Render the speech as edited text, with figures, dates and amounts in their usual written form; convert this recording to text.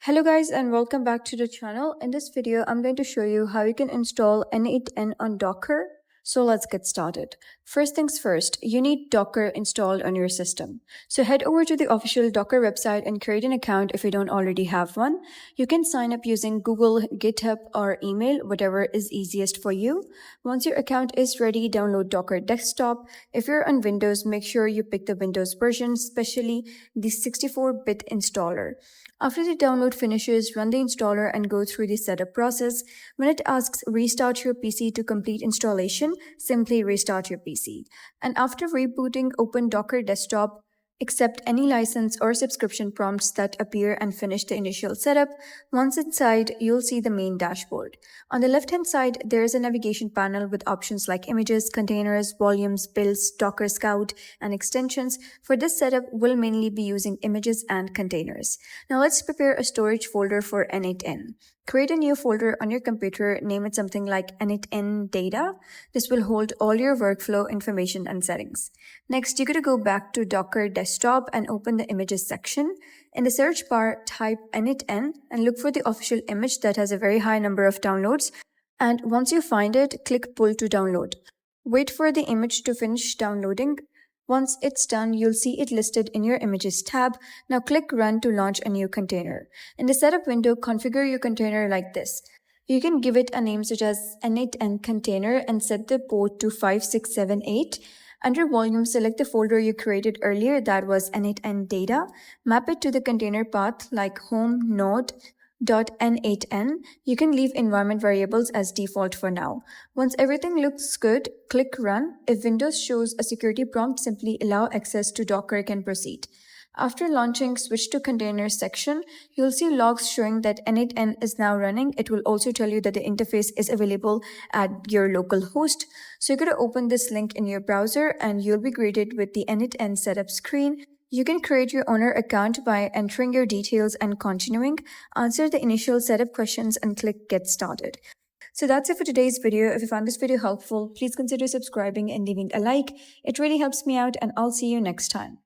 Hello guys and welcome back to the channel. In this video, I'm going to show you how you can install n8n on Docker. So let's get started. First things first, you need Docker installed on your system. So head over to the official Docker website and create an account if you don't already have one. You can sign up using Google, GitHub, or email, whatever is easiest for you. Once your account is ready, download Docker Desktop. If you're on Windows, make sure you pick the Windows version, especially the 64-bit installer. After the download finishes, run the installer and go through the setup process. When it asks restart your PC to complete installation, simply restart your PC. And after rebooting, open Docker Desktop, accept any license or subscription prompts that appear and finish the initial setup. Once inside, you'll see the main dashboard. On the left-hand side, there is a navigation panel with options like images, containers, volumes, builds, Docker Scout, and extensions. For this setup, we'll mainly be using images and containers. Now let's prepare a storage folder for n8n. Create a new folder on your computer, name it something like n8n data. This will hold all your workflow information and settings. Next, you're going to go back to Docker Desktop and open the images section. In the search bar, type n8n and look for the official image that has a very high number of downloads. And once you find it, click Pull to download. Wait for the image to finish downloading. Once it's done, you'll see it listed in your Images tab. Now click Run to launch a new container. In the Setup window, configure your container like this. You can give it a name such as n8n container and set the port to 5678. Under Volume, select the folder you created earlier, that was n8n data. Map it to the container path like home node .n8n. You can leave environment variables as default for now. Once everything looks good, click Run. If Windows shows a security prompt, simply allow access to Docker can proceed. After launching, switch to Containers section. You'll see logs showing that n8n is now running. It will also tell you that the interface is available at your local host. So you're going to open this link in your browser and you'll be greeted with the n8n setup screen. You can create your owner account by entering your details and continuing. Answer the initial setup questions and click Get Started. So that's it for today's video. If you found this video helpful, please consider subscribing and leaving a like. It really helps me out, and I'll see you next time.